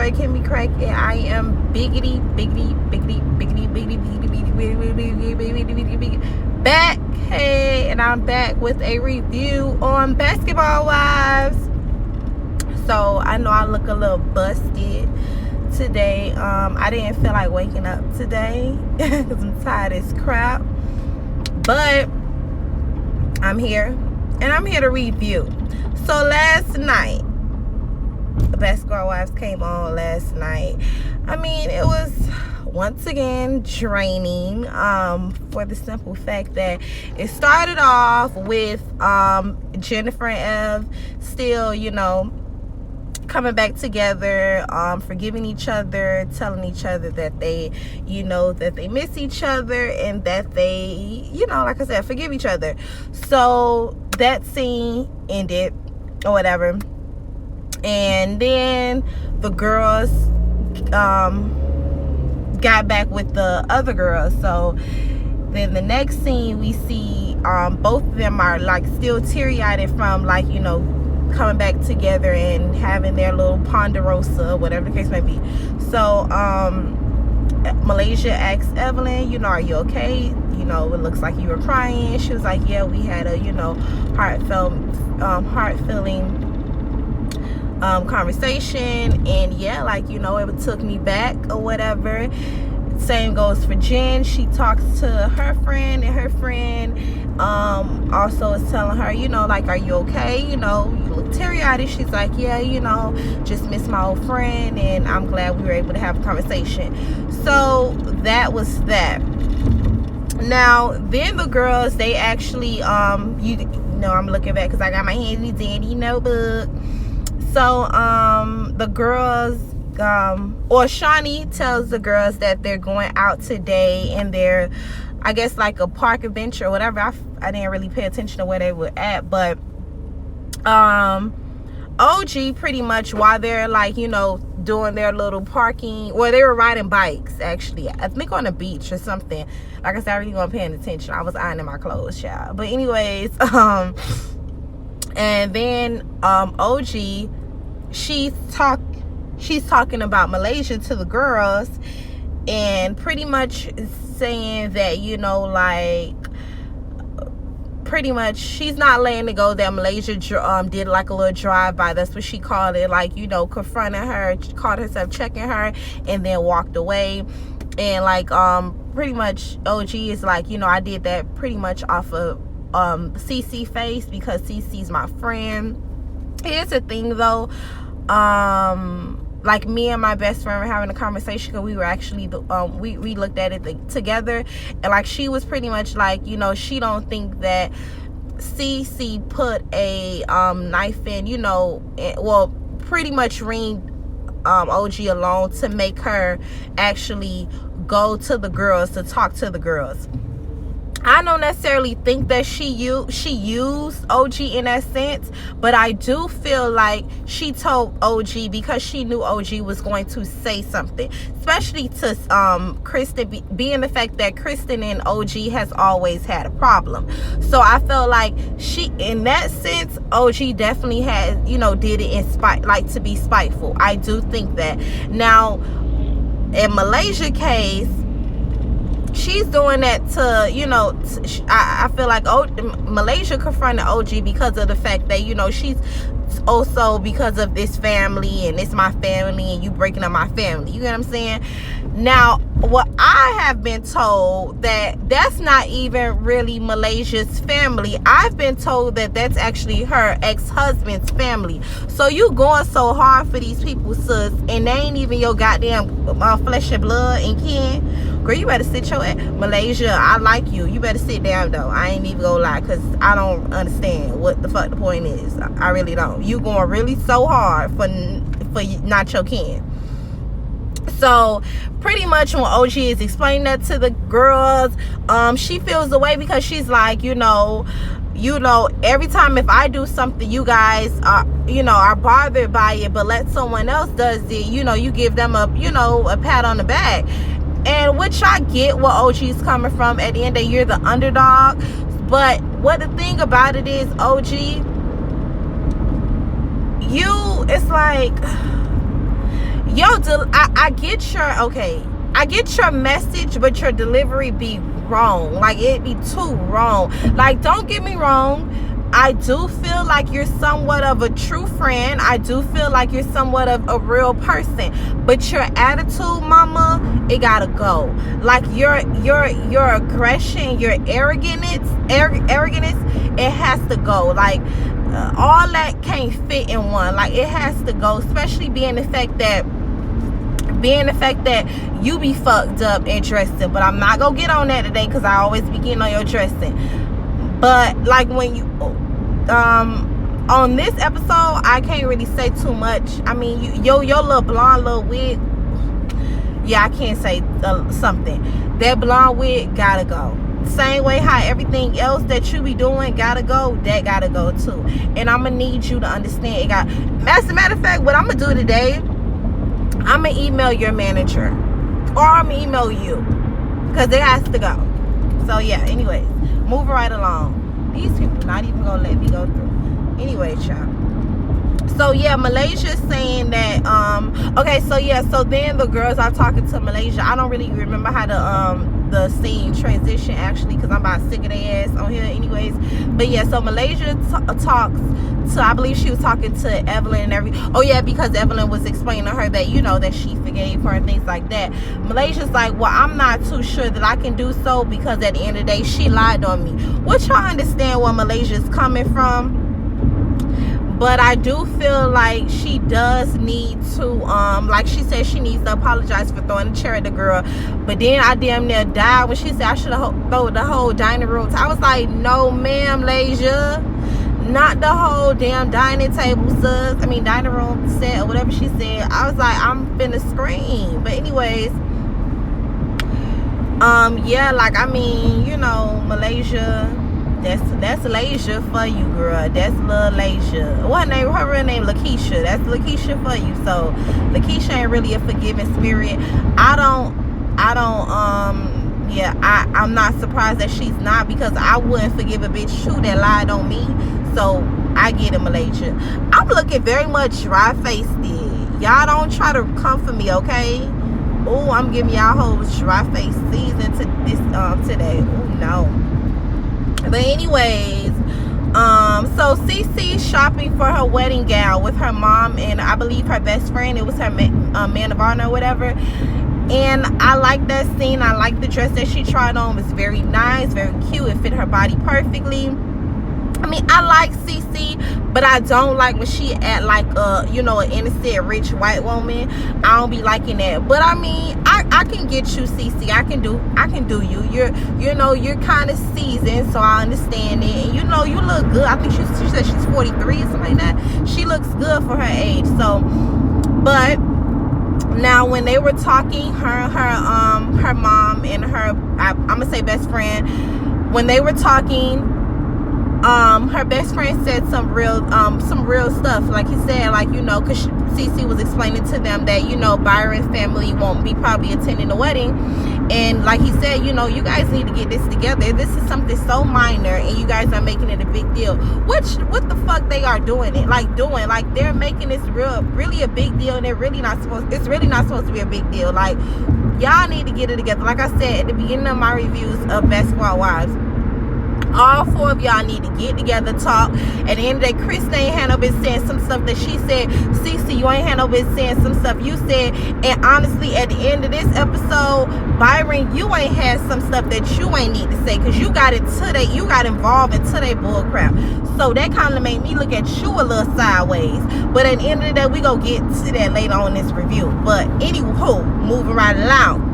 girl Kimmy Krack and I am back. Hey, and I'm back with a review on Basketball Wives. So I know I look a little busted today. I didn't feel like waking up today because I'm tired as crap, but I'm here and I'm here to review. So last night, the Basketball Wives came on last night. I mean, it was once again draining, for the simple fact that it started off with Jennifer and Ev still, coming back together, forgiving each other, telling each other that they, that they miss each other and that they, like I said, forgive each other. So that scene ended or whatever. And then the girls got back with the other girls. So then the next scene we see both of them are like still teary-eyed from coming back together and having their little ponderosa, whatever the case may be. So Malaysia asked Evelyn, are you okay? It looks like you were crying. She was like, yeah, we had a heart-filling conversation, and yeah, it took me back or whatever. Same goes for Jen. She talks to her friend, and her friend also is telling her, are you okay? You look teary-eyed. She's like, yeah, just miss my old friend, and I'm glad we were able to have a conversation. So that was that. Now then the girls, they actually I'm looking back because I got my handy dandy notebook. So the girls, or Shawnee tells the girls that they're going out today, and they're, I guess, like a park adventure or whatever. I didn't really pay attention to where they were at, but OG pretty much, while they're doing their little parking, or they were riding bikes, actually, I think on a beach or something. Like I said, I really wasn't paying attention. I was ironing my clothes, child. But anyways, and then OG, she's talking about Malaysia to the girls, and pretty much saying that pretty much she's not letting it go that Malaysia did like a little drive-by. That's what she called it, confronting her, called herself checking her, and then walked away. And pretty much OG is I did that pretty much off of CC face, because CC's my friend. Here's the thing though, me and my best friend were having a conversation, because we were actually we looked at it together, and she was pretty much she don't think that CC put a knife in, pretty much ring OG alone to make her actually go to the girls to talk to the girls. I don't necessarily think that she used OG in that sense, but I do feel like she told OG because she knew OG was going to say something, especially to Kristen, being the fact that Kristen and OG has always had a problem. So I felt like she, in that sense, OG definitely had, did it in spite, to be spiteful. I do think that. Now, in Malaysia case, she's doing that to, I feel like Malaysia confronted OG because of the fact that, she's also, because of this family, and it's my family, and you breaking up my family. You get what I'm saying? Now, what I have been told, that's not even really Malaysia's family. I've been told that that's actually her ex-husband's family. So you going so hard for these people, sis, and they ain't even your goddamn flesh and blood and kin. Girl, you better sit your ass. Malaysia, I like you. You better sit down though. I ain't even gonna lie, because I don't understand what the fuck the point is. I really don't. You going really so hard for not your kin. So pretty much when OG is explaining that to the girls, she feels the way, because she's like, every time if I do something, you guys are bothered by it, but let someone else does it, you give them a pat on the back. And which I get what OG is coming from. At the end of the day, you're the underdog. But what the thing about it is, OG, it's like I get your, okay, I get your message, but your delivery be wrong. Like, it be too wrong. Like, don't get me wrong, I do feel like you're somewhat of a true friend. I do feel like you're somewhat of a real person. But your attitude, mama, it gotta go. Like, your aggression, your arrogance, it has to go. Like, all that can't fit in one. Like, it has to go. Especially being the fact that you be fucked up and dressing. But I'm not gonna get on that today, because I always be getting on your dressing. But like, when you on this episode, I can't really say too much. I mean, your little blonde little wig, yeah, I can't say something. That blonde wig gotta go. Same way how everything else that you be doing gotta go, that gotta go too. And I'm gonna need you to understand it got. As a matter of fact, what I'm gonna do today, I'm gonna email your manager, or I'm gonna email you, because it has to go. So yeah, anyways, moving right along. These people not even gonna let me go through. Anyway, child. So yeah, Malaysia's saying that okay, so yeah, so then the girls are talking to Malaysia. I don't really remember how the scene transition, actually, because I'm about sick of their ass on here anyways. But yeah, so Malaysia talks to, I believe she was talking to Evelyn and oh yeah, because Evelyn was explaining to her that, you know, that she forgave her and things like that. Malaysia's like, well, I'm not too sure that I can do so, because at the end of the day, she lied on me. Which I understand where Malaysia's coming from. But I do feel like she does need to, like she said, she needs to apologize for throwing the chair at the girl. But then I damn near died when she said I should have thrown the whole dining room. I was like, no, ma'am, Malaysia. Not the whole damn dining table, sis. I mean, dining room set or whatever she said. I was like, I'm finna scream. But anyways, yeah, like, I mean, you know, Malaysia, that's Lasia for you, girl. That's little Lasia. What name? Her real name Lakeisha. That's Lakeisha for you. So Lakeisha ain't really a forgiving spirit. Yeah, I'm not surprised that she's not, because I wouldn't forgive a bitch too that lied on me. So I get it, Malaysia. I'm looking very much dry-faced. Y'all don't try to come for me, okay? Oh, I'm giving y'all whole dry-faced season to this today. Oh no. But anyways, so Cece's shopping for her wedding gown with her mom and I believe her best friend. It was her man of honor or whatever. And I like that scene. I like the dress that she tried on. It was very nice, very cute. It fit her body perfectly. I mean, I like Cece, but I don't like when she act like you know, an innocent rich white woman. I don't be liking that. But I mean, I can get you, Cece. I can do you. You know, you're kind of seasoned, so I understand it. And you know, you look good. I think she said she's 43 or something like that. She looks good for her age. So, but now when they were talking, her mom and her, I'm gonna say best friend, when they were talking, her best friend said some real stuff. Like he said, like, you know, because Cece was explaining to them that, you know, Byron's family won't be probably attending the wedding. And like he said, you know, you guys need to get this together. This is something so minor and you guys are making it a big deal. What the fuck they are doing it? Like they're making this really a big deal, and it's really not supposed to be a big deal. Like, y'all need to get it together. Like I said at the beginning of my reviews of Basketball Wives, all four of y'all need to get together, talk. At the end of the day, Chris ain't had no business saying some stuff that she said. Cece, you ain't had no business saying some stuff you said. And honestly, at the end of this episode, Byron, you ain't had some stuff that you ain't need to say, because you got involved into that bull crap. So that kind of made me look at you a little sideways. But at the end of the day, we gonna get to that later on in this review. But anywho, moving right along.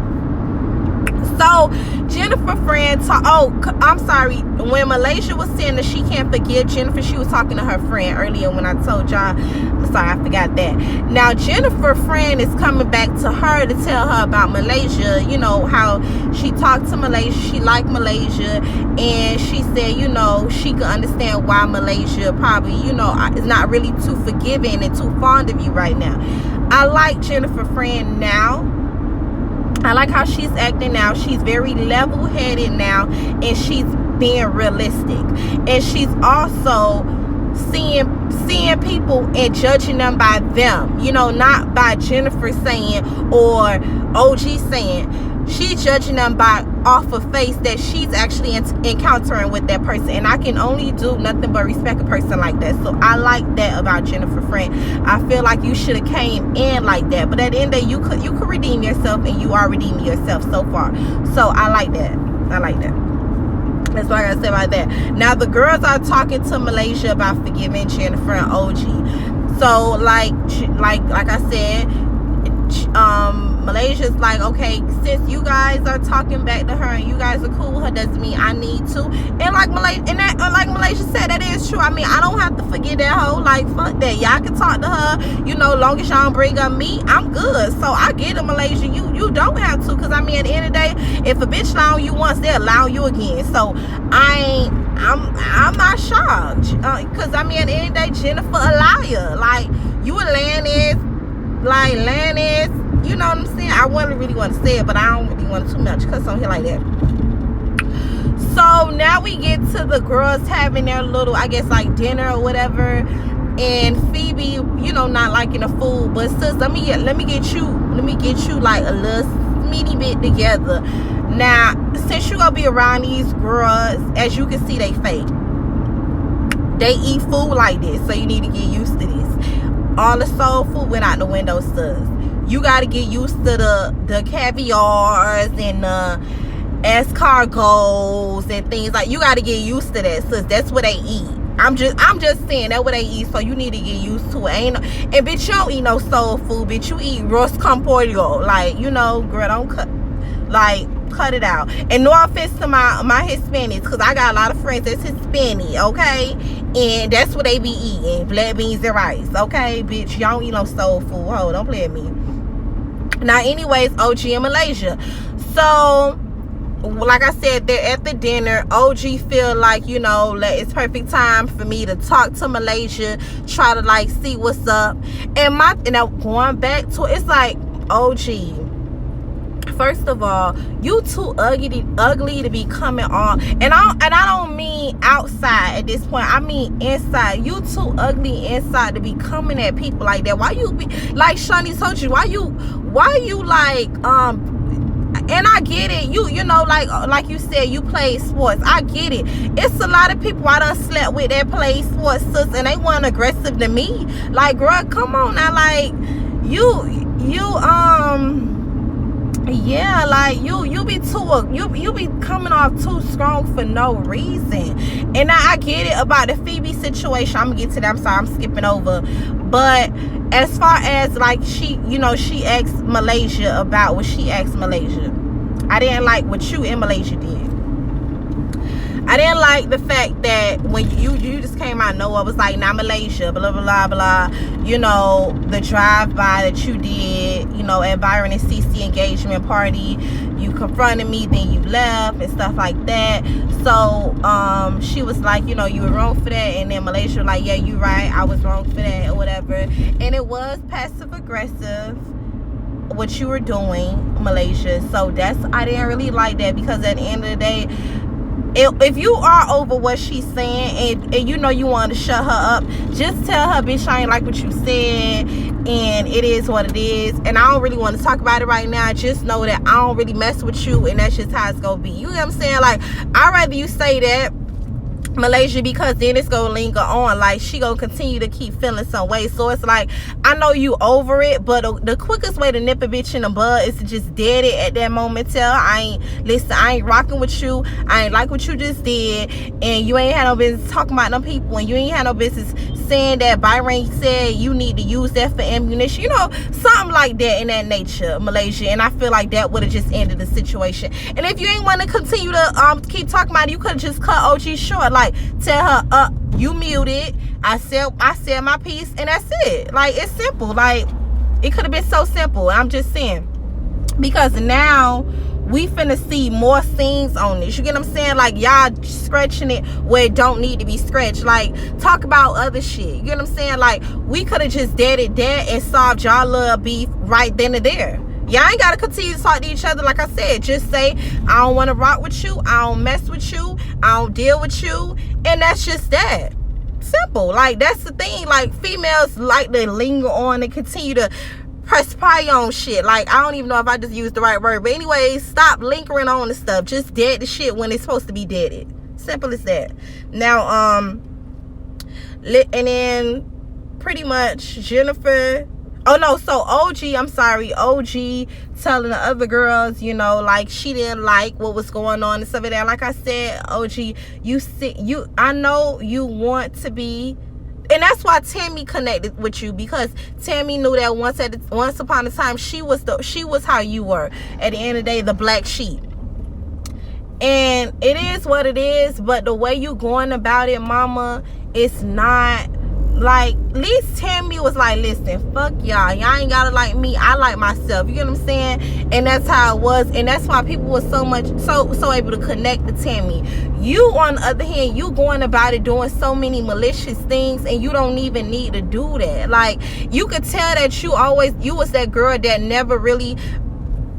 So Jennifer friend I'm sorry, when Malaysia was saying that she can't forgive Jennifer, she was talking to her friend earlier when I told y'all. I'm sorry, I forgot that. Now Jennifer friend is coming back to her to tell her about Malaysia, you know, how she talked to Malaysia, she liked Malaysia, and she said, you know, she could understand why Malaysia probably, you know, is not really too forgiving and too fond of you right now. I like Jennifer friend now. I like how she's acting now. She's very level-headed now, and she's being realistic. And she's also seeing people and judging them by them, you know, not by Jennifer saying or OG saying. She's judging them by off of face that she's actually encountering with that person, and I can only do nothing but respect a person like that. So I like that about Jennifer Friend. I feel like you should have came in like that, but at the end of the day, you could redeem yourself, and you are redeeming yourself so far. So I like that. I like that. That's what I gotta say about that. Now the girls are talking to Malaysia about forgiving Jennifer and OG. So like I said, Malaysia's like, okay, since you guys are talking back to her and you guys are cool with her, doesn't mean I need to. And like Malaysia said, that is true. I mean, I don't have to forget that hoe. Like, fuck that. Y'all can talk to her, you know, long as y'all don't bring up me, I'm good. So I get it, Malaysia. You don't have to, because I mean, at the end of the day, if a bitch allow you once, they'll allow you again. So I'm not shocked, because I mean, at the end of the day, Jennifer a liar. Like, you a Lannis, like Lannis. You know what I'm saying? I wouldn't really want to say it, but I don't really want too much cuss on here like that. So now we get to the girls having their little, I guess, like dinner or whatever. And Phoebe, you know, not liking the food, but sis, let me get you like a little smeety bit together. Now, since you gonna be around these girls, as you can see, they fake. They eat food like this, so you need to get used to this. All the soul food went out the window, sis. You got to get used to the caviars and the escargots and things like. You got to get used to that, sis. That's what they eat. I'm just saying that's what they eat. So you need to get used to it. And bitch, you don't eat no soul food. Bitch, you eat roast con pollo. Like, you know, girl, don't cut it out. And no offense to my Hispanics, because I got a lot of friends that's Hispanic, okay? And that's what they be eating, black beans and rice, okay? Bitch, y'all don't eat no soul food. Hold, don't play with me. Now, anyways, OG in Malaysia. So, like I said, they're at the dinner. OG feel like, you know, it's perfect time for me to talk to Malaysia, try to like see what's up. And going back to it, it's like, OG, first of all, you too ugly to be coming on, and I don't mean outside at this point, I mean inside. You too ugly inside to be coming at people like that. Why you be like Shani told you, why you like and I get it, you know, like you said, you play sports. I get it. It's a lot of people I done slept with that play sports, sis, and they weren't aggressive to me. Like, girl, come on now. Like, yeah, like you be coming off too strong for no reason. And I get it about the Phoebe situation. I'm gonna get to that. I'm sorry, I'm skipping over. But as far as like she asked Malaysia about what she asked Malaysia, I didn't like what you in Malaysia did. I didn't like the fact that when you just came out of nowhere, was like, now Malaysia, blah, blah, blah, blah. You know, the drive-by that you did, you know, at Byron and CC engagement party. You confronted me, then you left and stuff like that. So, she was like, you know, you were wrong for that. And then Malaysia was like, yeah, you right, I was wrong for that or whatever. And it was passive-aggressive what you were doing, Malaysia. So I didn't really like that, because at the end of the day, if you are over what she's saying and you know you want to shut her up, just tell her, bitch, I ain't like what you said, and it is what it is, and I don't really want to talk about it right now. Just know that I don't really mess with you, and that's just how it's gonna be. You know what I'm saying? Like, I'd rather you say that, Malaysia, because then it's gonna linger on. Like, she gonna continue to keep feeling some way. So it's like, I know you over it, but the quickest way to nip a bitch in the bud is to just dead it at that moment. Tell I ain't rocking with you, I ain't like what you just did, and you ain't had no business talking about them people, and you ain't had no business saying that Byron said you need to use that for ammunition, you know, something like that in that nature, Malaysia. And I feel like that would have just ended the situation. And if you ain't want to continue to keep talking about it, you could have just cut OG short. Like, tell her, you muted, I said my piece, and that's it. Like, it's simple. Like, it could have been so simple. I'm just saying, because now we finna see more scenes on this. You get what I'm saying? Like, y'all scratching it where it don't need to be scratched. Like, talk about other shit. You get what I'm saying? Like, we could have just deaded that and solved y'all little beef right then and there. Y'all ain't gotta continue to talk to each other. Like I said, just say, I don't want to rock with you, I don't mess with you, I don't deal with you, and that's just that. Simple. Like, that's the thing. Like, females like to linger on and continue to press pie on shit. Like, I don't even know if I just used the right word, but anyways, stop lingering on the stuff. Just dead the shit when it's supposed to be deaded. Simple as that. Now, and then pretty much Jennifer, oh no, so OG telling the other girls, you know, like, she didn't like what was going on and stuff like that. Like I said, OG, I know you want to be, and that's why Tammy connected with you, because Tammy knew that once upon a time she was how you were. At the end of the day, the black sheep. And it is what it is, but the way you going about it, mama, it's not like, at least Tammy was like, listen, fuck y'all ain't gotta like me, I like myself. You get what I'm saying? And that's how it was, and that's why people were so able to connect to Tammy. You, on the other hand, you going about it doing so many malicious things, and you don't even need to do that. Like, you could tell that you was that girl that never really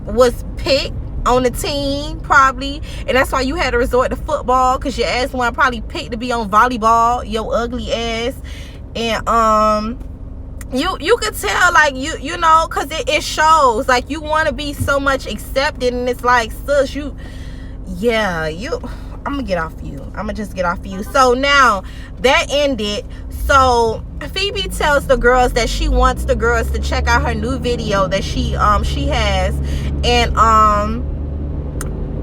was picked on the team, probably, and that's why you had to resort to football, because your ass wasn't probably picked to be on volleyball, your ugly ass. And you could tell, like, you know, because it shows, like, you want to be so much accepted, and it's like, sis, I'm gonna get off you. I'm gonna just get off you. So now that ended. So Phoebe tells the girls that she wants the girls to check out her new video that she has, and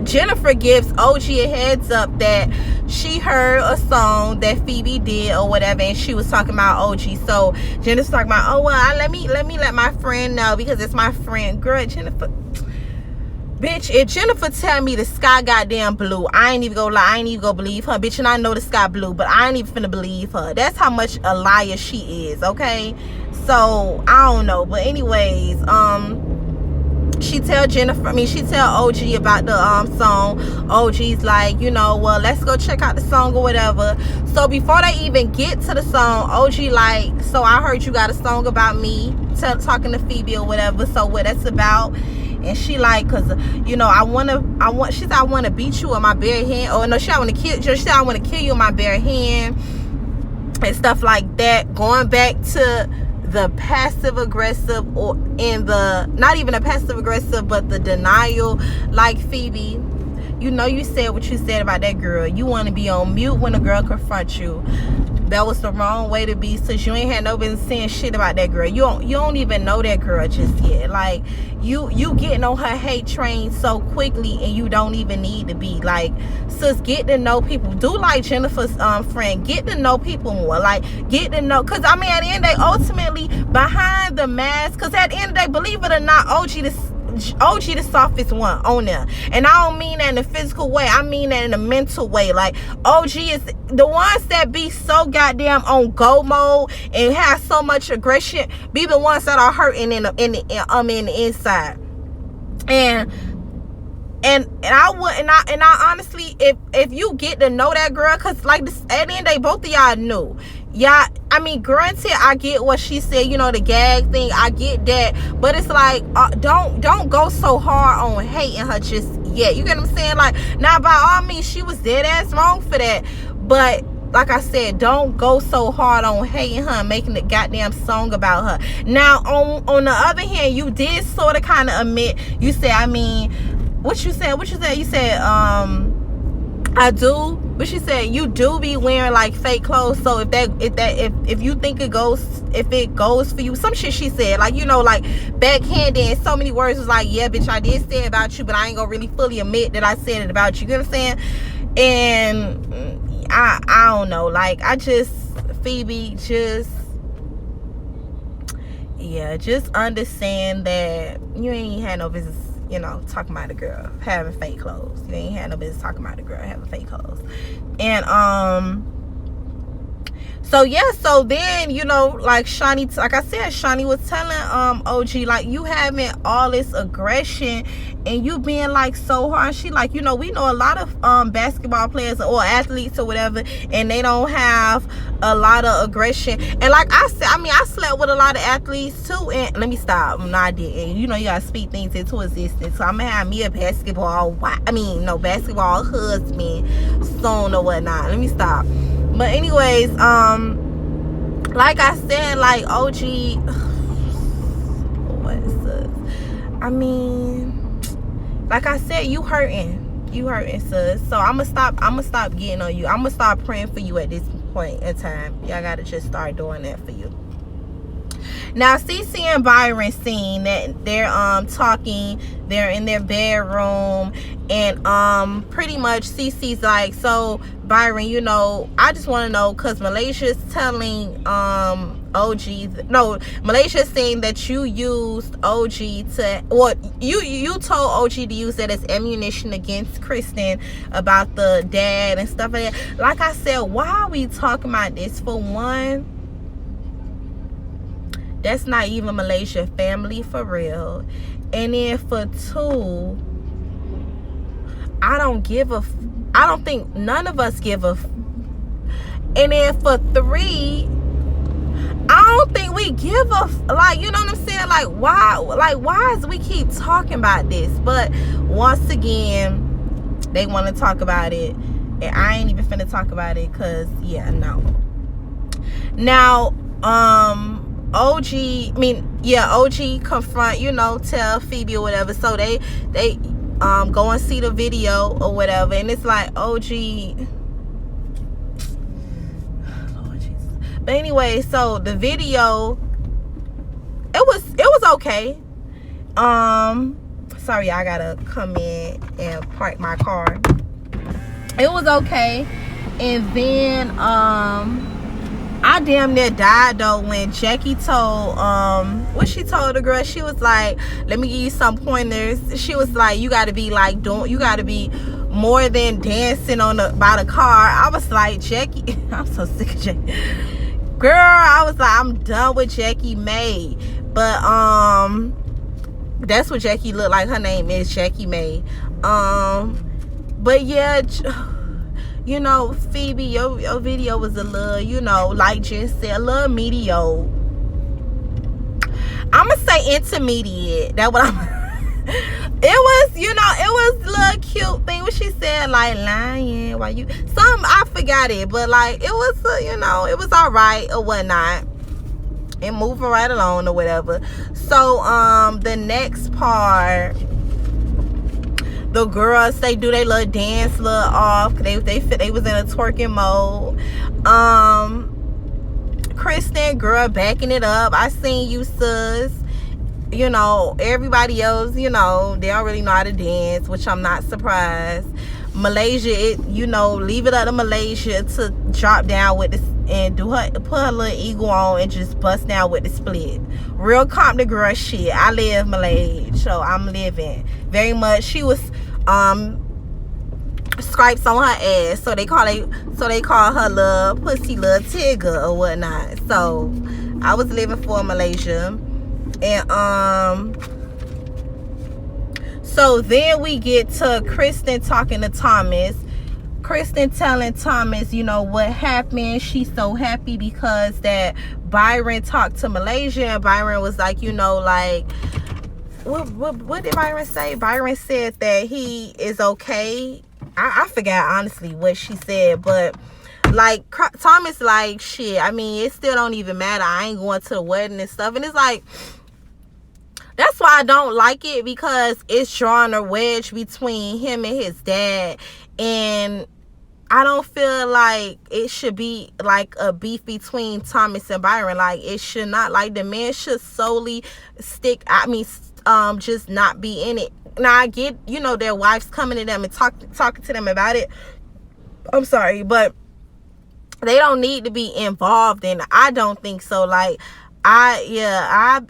Jennifer gives OG a heads up that she heard a song that Phoebe did or whatever, and she was talking about OG. So Jennifer's talking about, oh well, let me let my friend know, because it's my friend. Girl, Jennifer, bitch, if Jennifer tell me the sky goddamn blue, I ain't even gonna lie, I ain't even gonna believe her, bitch. And I know the sky blue, but I ain't even finna believe her. That's how much a liar she is, okay? So I don't know, but anyways, she tell OG about the song. OG's like, you know, well, let's go check out the song or whatever. So before they even get to the song, OG like, so I heard you got a song about me, talking to Phoebe or whatever. So what that's about? And she like, cause you know, she said I want to beat you with my bare hand. Oh no, I want to kill you with my bare hand and stuff like that. Going back to the passive aggressive, or in the, not even a passive aggressive, but the denial. Like, Phoebe, you know, you said what you said about that girl. You want to be on mute when a girl confronts you. That was the wrong way to be, since you ain't had no business saying shit about that girl. You don't even know that girl just yet. Like, you getting on her hate train so quickly, and you don't even need to be. Like, sis, get to know people. Do like Jennifer's friend, get to know people more. Like, get to know, because I mean, at the end of the day, ultimately, behind the mask, because at the end of the day, believe it or not, OG the softest one on there. And I don't mean that in a physical way, I mean that in a mental way. Like, OG is the ones that be so goddamn on go mode and have so much aggression, be the ones that are hurting in the inside. And I honestly, if you get to know that girl, because like this, at the end of the day, both of y'all knew. Yeah, I mean, granted, I get what she said, you know, the gag thing, I get that, but it's like, don't go so hard on hating her just yet. You get what I'm saying? Like, now by all means, she was dead ass wrong for that, but like I said, don't go so hard on hating her and making a goddamn song about her. Now, on the other hand, you did sort of kind of admit, you said, I mean, what you said, you said, I do, but she said you do be wearing like fake clothes. So if you think it goes for you, some shit she said, like, you know, like backhanded in so many words, was like, yeah, bitch, I did say it about you, but I ain't gonna really fully admit that I said it about you. You know what I'm saying? And I don't know, like, Phoebe, just understand that you ain't had no business, you know, talking about a girl having fake clothes. You ain't had no business talking about a girl having fake clothes. And so yeah, so then, you know, like Shani, like I said, Shani was telling OG, like, you having all this aggression and you being like so hard. She like, you know, we know a lot of basketball players or athletes or whatever, and they don't have a lot of aggression. And like I said, I mean, I slept with a lot of athletes too. And let me stop. No, I didn't. You know, you gotta speak things into existence. So I'm gonna have me a basketball husband soon or whatnot. Let me stop. But anyways, like I said, like OG, what is this? I mean, like I said, you hurting, sis. So I'ma stop getting on you. I'ma start praying for you at this point in time. Y'all gotta just start doing that for you. Now CC and Byron seen that they're talking, they're in their bedroom, and pretty much CC's like, so Byron, you know, I just want to know, because Malaysia's telling Malaysia's saying that you used OG to, what you told OG to use that as ammunition against Kristen about the dad and stuff like that. Like I said, why are we talking about this? For one, that's not even Malaysia family for real. And then for two, I don't think none of us give a and then for three, I don't think we give a like, you know what I'm saying? Like why is we keep talking about this? But once again, they want to talk about it, and I ain't even finna talk about it, because no. Now OG confront, tell Phoebe or whatever, so they go and see the video or whatever, and it's like OG, Lord Jesus. But anyway, so the video, it was okay. Sorry, I gotta come in and park my car. It was okay. And then I damn near died though when Jackie told what she told the girl. She was like, let me give you some pointers. She was like, you gotta be like you gotta be more than dancing by the car. I was like, Jackie, I'm so sick of Jackie. Girl, I was like, I'm done with Jackie May. But that's what Jackie looked like. Her name is Jackie May. But yeah, Phoebe, your video was a little, like just said, a little mediocre. I'ma say intermediate. That's what I'm it was, it was a little cute thing when she said, like, lying, why you I forgot it, but like it was it was all right or whatnot, and moving right along or whatever. So the next part, the girls, they do their little dance, little off. They was in a twerking mode. Kristen, girl, backing it up. I seen you, sis. Everybody else, they don't really know how to dance, which I'm not surprised. Malaysia, leave it up to Malaysia to drop down with this and put her little ego on and just bust down with the split. Real Compton girl shit. I live Malaysia, so I'm living very much. She was stripes on her ass, so they call her little pussy little Tigger or whatnot. So I was living for Malaysia. And so then we get to Kristen talking to Thomas. Kristen telling Thomas, what happened. She's so happy because that Byron talked to Malaysia, and Byron was like, what did Byron say? Byron said that he is okay. I forgot honestly what she said, but like Thomas, like, shit, I mean, it still don't even matter. I ain't going to the wedding and stuff. And it's like, that's why I don't like it, because it's drawing a wedge between him and his dad. And I don't feel like it should be like a beef between Thomas and Byron. Like, it should not. Like, the man should solely just not be in it. Now, I get, their wives coming to them and talking to them about it. I'm sorry, but they don't need to be involved in it. I don't think so. Like, I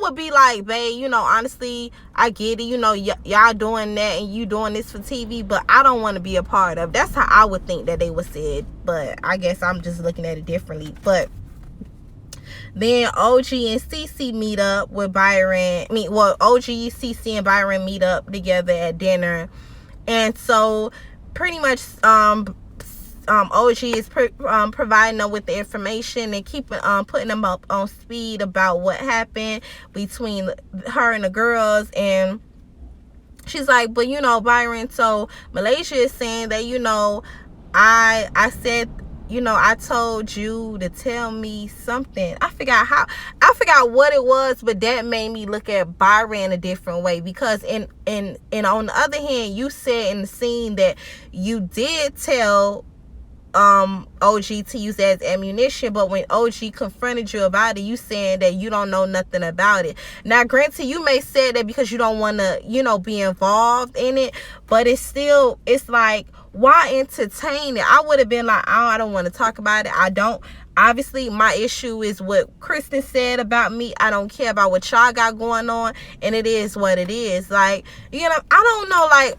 would be like, babe, honestly, I get it, y'all doing that and you doing this for TV, but I don't want to be a part of. That's how I would think that they would said, but I guess I'm just looking at it differently. But then OG and CC meet up with Byron. OG, CC, and Byron meet up together at dinner, and so pretty much OG is providing them with the information and putting them up on speed about what happened between her and the girls. And she's like, but Byron, so Malaysia is saying that I said you know, I told you to tell me something. I forgot what it was, but that made me look at Byron a different way, because and on the other hand, you said in the scene that you did tell OG to use that as ammunition, but when OG confronted you about it, you saying that you don't know nothing about it. Now granted, you may say that because you don't want to, you know, be involved in it, but it's like, why entertain it? I would have been like, oh, I don't want to talk about it. I don't. Obviously, my issue is what Kristen said about me. I don't care about what y'all got going on, and it is what it is. Like, you know, I don't know, like,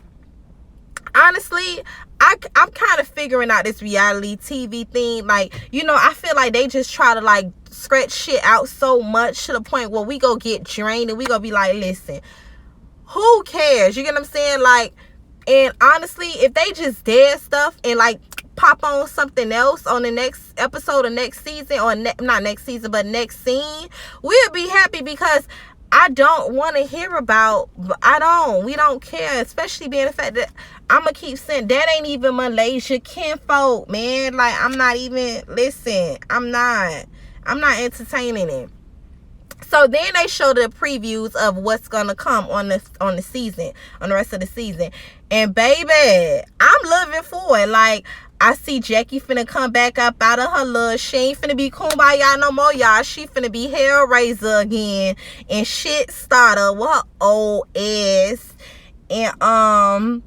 honestly, I'm kind of figuring out this reality TV thing. Like, you know, I feel like they just try to, like, scratch shit out so much to the point where we go get drained and we go be like, listen, who cares? You get what I'm saying? Like, and honestly, if they just did stuff and, like, pop on something else on the next episode or next season, or not next season, but next scene, we'll be happy, because I don't want to hear about, we don't care, especially being the fact that I'm going to keep saying that ain't even Malaysia kinfolk, man. Like, I'm not entertaining it. So then they showed the previews of what's going to come on the season, on the rest of the season. And baby, I'm loving for it. Like, I see Jackie finna come back up out of her look. She ain't finna be Kumbaya no more, y'all. She finna be Hellraiser again. And shit starter with her old ass. And,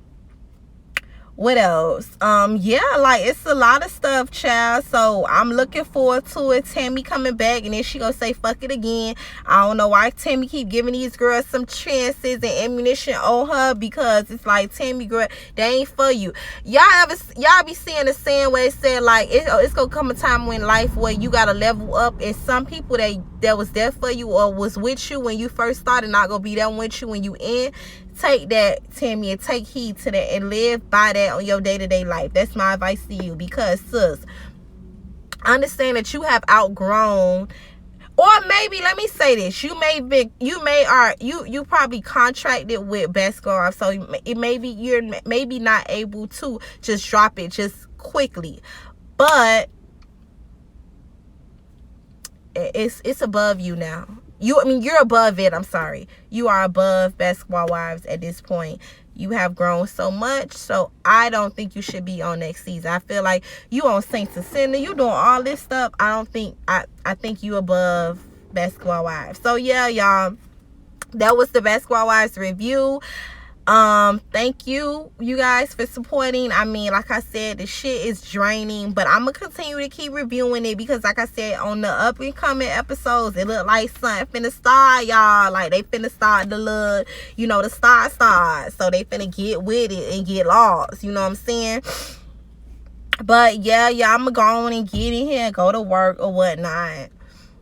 what else? Yeah, like, it's a lot of stuff, child. So I'm looking forward to it. Tammy coming back, and then she gonna say fuck it again. I don't know why Tammy keep giving these girls some chances and ammunition on her, because it's like, Tammy, girl, they ain't for you. Y'all be seeing the saying where it said, like, it's gonna come a time in life where you gotta level up, and some people that was there for you or was with you when you first started not gonna be there with you when you end. Take that, Tammy, and take heed to that and live by that on your day-to-day life. That's my advice to you, because, sis, understand that you have outgrown, or maybe, let me say this, you probably contracted with basketball, so it maybe you're maybe not able to just drop it just quickly, but it's above you now. You're above it. I'm sorry. You are above Basketball Wives at this point. You have grown so much, so I don't think you should be on next season. I feel like you on Saints and Sinner. You doing all this stuff. I think you above Basketball Wives. So yeah, y'all, that was the Basketball Wives review. Thank you guys for supporting. I mean, like I said, the shit is draining, but I'm gonna continue to keep reviewing it, because like I said, on the up and coming episodes, it look like something finna start, y'all. Like, they finna start the little, you know, the start, so they finna get with it and get lost, you know what I'm saying? But yeah, I'm gonna go on and get in here and go to work or whatnot.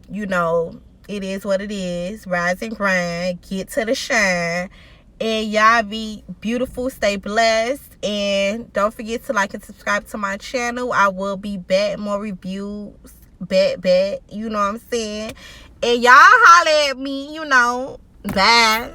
You know, it is what it is. Rise and grind, get to the shine. And y'all be beautiful, stay blessed, and don't forget to like and subscribe to my channel. I will be back, more reviews, back, you know what I'm saying? And y'all holler at me, you know. Bye.